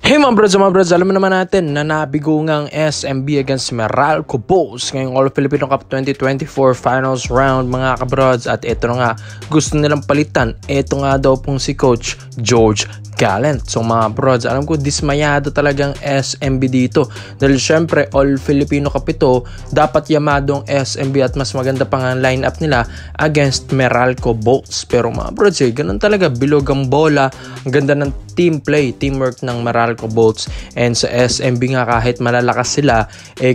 Hey mga brods, alam mo naman natin na nabigo ngang SMB against Meralco Bulls ngayong All Filipino Cup 2024 Finals Round mga kabrods. At ito na nga, gusto nilang palitan. Ito nga daw pong si Coach George Gallant. So mga brods, alam ko dismayado talagang SMB dito. Dahil syempre All Filipino Cup ito, dapat yamadong SMB at mas maganda pa nga ang lineup nila against Meralco Bulls. Pero mga brods ganun talaga, bilog ang bola, ang ganda ng team play, teamwork ng Meralco Bulls. And sa SMB nga kahit malalakas sila,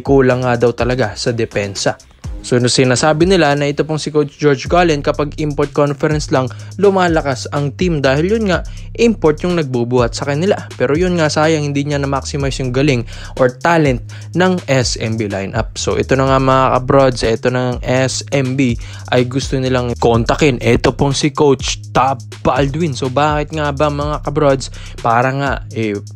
kulang nga daw talaga sa depensa. So sinasabi nila na ito pong si Coach George Gallant, kapag import conference lang, lumalakas ang team dahil yun nga, import yung nagbubuhat sa kanila. Pero yun nga, sayang hindi niya na-maximize yung galing or talent ng SMB lineup. So ito na nga mga kabrods, ito na ng SMB ay gusto nilang kontakin. Ito pong si Coach Tab Baldwin. So bakit nga ba mga kabrods? Para nga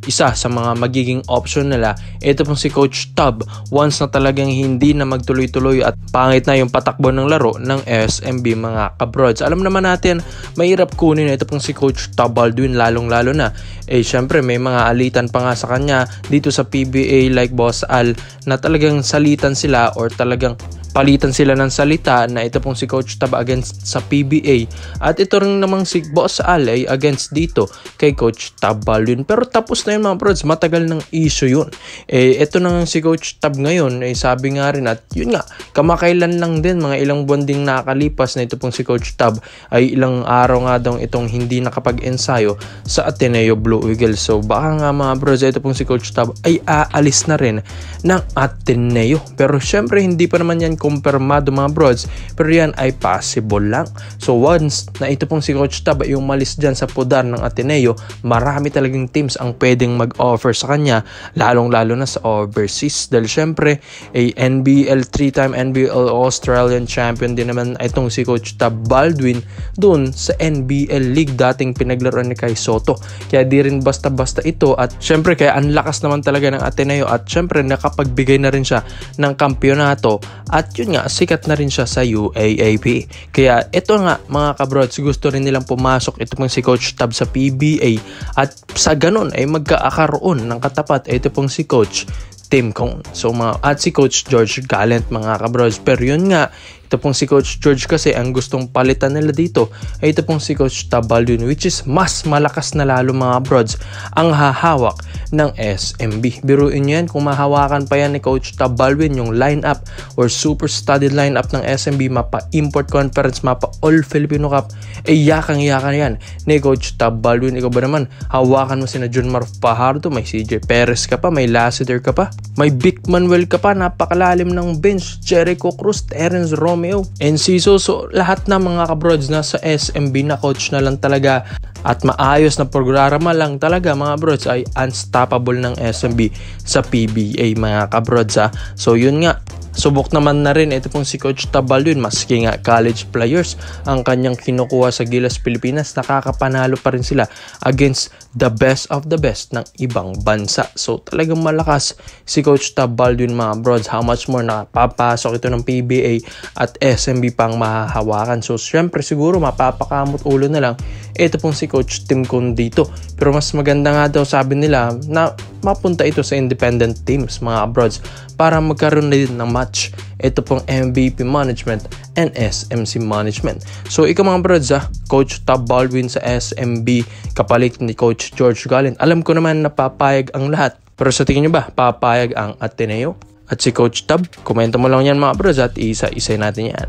isa sa mga magiging option nila, ito pong si Coach Tab, once na talagang hindi na magtuloy-tuloy at pangit na yung patakbo ng laro ng SMB mga kabrods. Alam naman natin, mahirap kunin ito pong si Coach Tab Baldwin, lalong-lalo na syempre may mga alitan pa nga sa kanya dito sa PBA like Boss Al na talagang salitan sila or talagang palitan sila ng salita na ito pong si Coach Tab against sa PBA. At ito rin namang si Boss Al ay against dito kay Coach Tab Baldwin. Pero tapos na yun mga brods, matagal ng issue yun. Ito na si Coach Tab ngayon, sabi nga rin at yun nga, kamakailan lang din, mga ilang buwan ding nakalipas na ito pong si Coach Tab ay ilang araw nga daw itong hindi nakapag-ensayo sa Ateneo Blue Eagles. So baka nga mga brods, ito pong si Coach Tab ay aalis na rin ng Ateneo. Pero syempre hindi pa naman yan kumpirmado mga brods, pero yan ay possible lang. So once na ito pong si Coach Tab ay umalis dyan sa pudar ng Ateneo, marami talagang teams ang pwedeng mag-offer sa kanya, lalong-lalo na sa overseas. Dahil syempre NBL 3-time NBL Australian champion din naman itong si Coach Tab Baldwin dun sa NBL League, dating pinaglaruan ni Kai Soto. Kaya di rin basta-basta ito, at syempre kaya ang lakas naman talaga ng Ateneo, at syempre nakapagbigay na rin siya ng kampyonato, at yun nga, sikat na rin siya sa UAAP. Kaya ito nga mga kabrods, gusto rin nilang pumasok ito pong si Coach Tab sa PBA, at sa ganun ay magkakaroon ng katapat ito pong si Coach Tim Cone. So at si Coach George Gallant mga kabrods. Pero yun nga, ito pong si Coach George kasi ang gustong palitan nila dito ay ito pong si Coach Tab Baldwin, which is mas malakas na lalo mga brods ang hahawak ng SMB. Biruin nyo yan, kung mahawakan pa yan ni Coach Tab Baldwin yung lineup or super studied lineup ng SMB, mapa import conference, mapa All Filipino Cup, yakang-yakan yan ni Coach Tab Baldwin. Ikaw ba naman, hawakan mo sina John Marv Fajardo, may CJ Perez ka pa, may Lassiter ka pa, may Vic Manuel ka pa, napakalalim ng bench, Jericho Cruz, Terence Romeo, Enciso. So lahat na mga kabrods na sa SMB na coach na lang talaga at maayos na programa lang talaga mga brods ay unstoppable ng SMB sa PBA mga kabrods So yun nga, subok naman na rin ito pong si Coach Tab Baldwin, maski nga college players ang kanyang kinukuha sa Gilas Pilipinas, nakakapanalo pa rin sila against the best of the best ng ibang bansa. So talagang malakas si Coach Tab Baldwin mga brods. How much more nakapapasok ito ng PBA at SMB pang mahahawakan. So syempre siguro mapapakamot ulo na lang ito pong si Coach Tim Cone dito. Pero mas maganda nga daw sabi nila na mapunta ito sa independent teams mga brods para magkaroon na din ng match ito pong MVP management and SMC management. So ikaw mga brods Coach Tab Baldwin sa SMB kapalit ni Coach George Gallant, alam ko naman napapayag ang lahat. Pero sa tingin nyo ba, papayag ang Ateneo at si Coach Tab? Komento mo lang yan mga brods at isa-isa natin yan.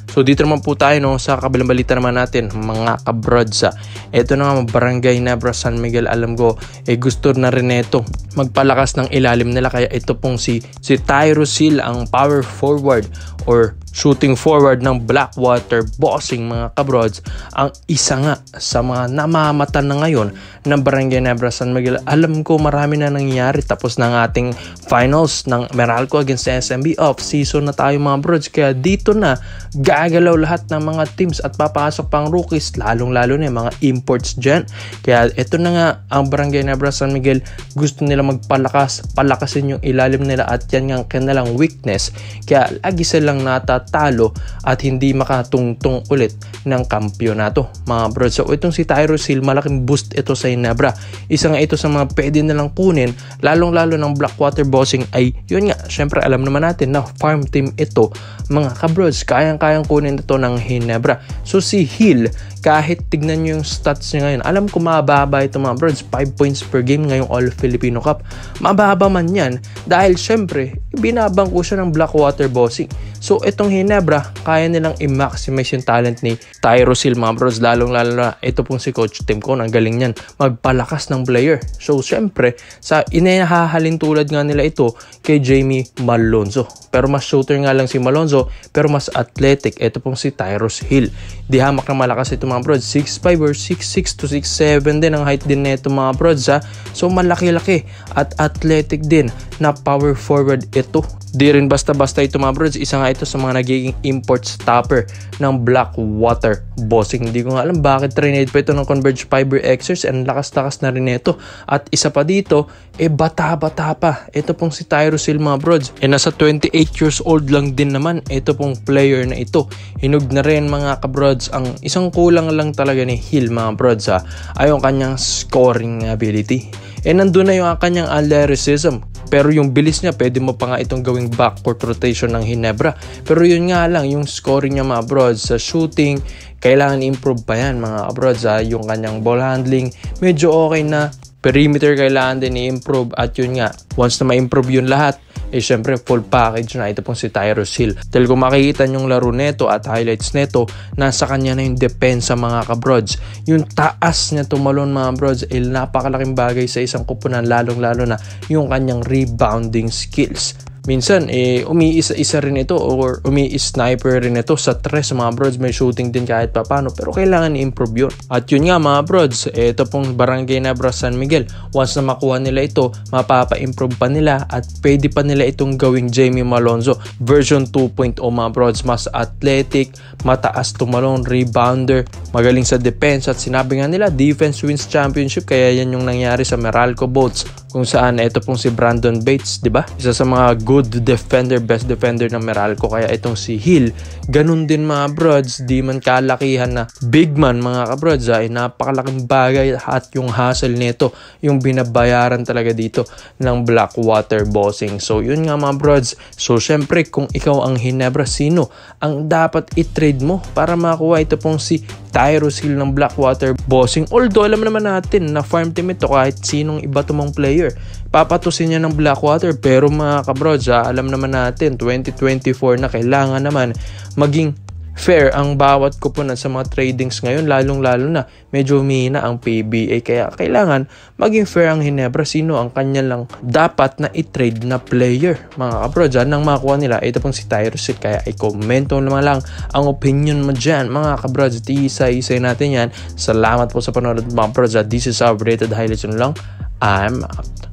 So dito naman po tayo sa kabilang balita naman natin mga kabrods. Ito na nga, Barangay Nebra San Miguel, alam ko gusto na rin ito magpalakas ng ilalim nila, kaya ito pong si Tyro Seal, ang power forward or shooting forward ng Blackwater Bossing mga kabrods, ang isa nga sa mga namamatan na ngayon ng Barangay Nebra San Miguel. Alam ko marami na nangyayari, tapos ng ating finals ng Meralco against SMB, off season na tayo mga brods, kaya dito na gagalaw lahat ng mga teams at papasok pang rookies, lalong-lalo na yung mga imports dyan. Kaya ito na nga, ang Barangay Nebra San Miguel gusto nila palakasin yung ilalim nila, at yan nga kanilang weakness, kaya lagi silang matatalo at hindi makatungtong ulit ng kampyonato mga bro. So itong si Tyrus Hill, malaking boost ito sa Ginebra. Isa nga ito sa mga pwede nalang kunin, lalong-lalo ng Blackwater Bossing ay yun nga, syempre alam naman natin na farm team ito mga kabrods, kayang-kayang kunin ito ng Ginebra. So si Hill, kahit tignan nyo yung stats niya ngayon, alam ko mababa ito mga brods, 5 points per game ngayong All Filipino Cup. Mababa man yan dahil syempre binabangko siya ng Blackwater Bossing. So itong Ginebra, kaya nilang i-maximize yung talent ni Tyrus Hill mga brods, lalong-lalo na ito pong si Coach Tim Cone, ang galing niyan magpalakas ng player. So syempre sa inahahalin tulad nga nila ito kay Jamie Malonzo, pero mas shooter nga lang si Malonzo pero mas athletic ito pong si Tyrus Hill. Di hamak na malakas ito mga brods, 6'5 or 6'6 to 6'7 din ang height din nito mga brods ha. So malaki-laki at athletic din na power forward ito. Di rin basta-basta ito mga brods, isa nga ito sa mga nagiging import stopper ng Blackwater Bossing. Hindi ko nga alam bakit trinade pa ito ng Converge Fiber Xers, and lakas-lakas na rin ito. At isa pa dito, bata-bata pa. Ito pong si Tyrus Hill mga brods, nasa 28 years old lang din naman ito pong player na ito. Hinug na rin mga kabrods. Ang isang kulang lang talaga ni Hill mga brods ay yung kanyang scoring ability. Nandun na yung kanyang athleticism. Pero yung bilis niya, pwede mo pa nga itong gawing backcourt rotation ng Ginebra. Pero yun nga lang, yung scoring niya mga brods, sa shooting, kailangan improve pa yan mga brods. Yung kanyang ball handling, medyo okay na. Perimeter kailangan din i-improve. At yun nga, once na ma-improve yun lahat, syempre full package na ito pong si Tyrus Hill. Dahil kung makikita yung laro neto at highlights neto, nasa kanya na yung depensa mga kabrods. Yung taas niya tumalon mga brods, napakalaking bagay sa isang kupunan, lalong-lalo na yung kanyang rebounding skills. Minsan, umiisa-isa rin ito or umi-sniper rin ito sa tres mga brods. May shooting din kahit papano, pero kailangan i-improve yun. At yun nga mga brods, ito pong Barangay Ginebra San Miguel. Once na makuha nila ito, mapapa-improve pa nila at pwede pa nila itong gawing Jamie Malonzo version 2.0 mga brods. Mas athletic, mataas tumalon, rebounder, magaling sa defense. At sinabi nga nila, defense wins championship. Kaya yan yung nangyari sa Meralco Bolts, kung saan ito pong si Brandon Bates, di ba? Isa sa mga good defender, best defender ng Meralco. Kaya itong si Hill, ganun din mga brods, di man kalakihan na big man mga kabrods, ay napakalaking bagay at yung hustle nito, yung binabayaran talaga dito ng Blackwater Bossing. So yun nga mga brods. So syempre kung ikaw ang Ginebra, sino ang dapat i-trade mo para makuha ito pong si Tyrus Hill ng Blackwater Bossing? Although alam naman natin na farm team ito, kahit sinong iba tumong player papatusin niya ng Blackwater. Pero mga kabrods, alam naman natin 2024 na, kailangan naman maging fair ang bawat kupunan sa mga tradings ngayon, lalong-lalo na medyo humihina ang PBA. Kaya kailangan maging fair ang Ginebra, sino ang kanya lang dapat na i-trade na player mga kabrods nang makuha nila ito pong si Tyrus Hill. Kaya i-comment mo naman lang ang opinion mo dyan mga kabrods, isa-isa natin yan. Salamat po sa panonood mga kabrods. This is our rated highlights lang. I'm out.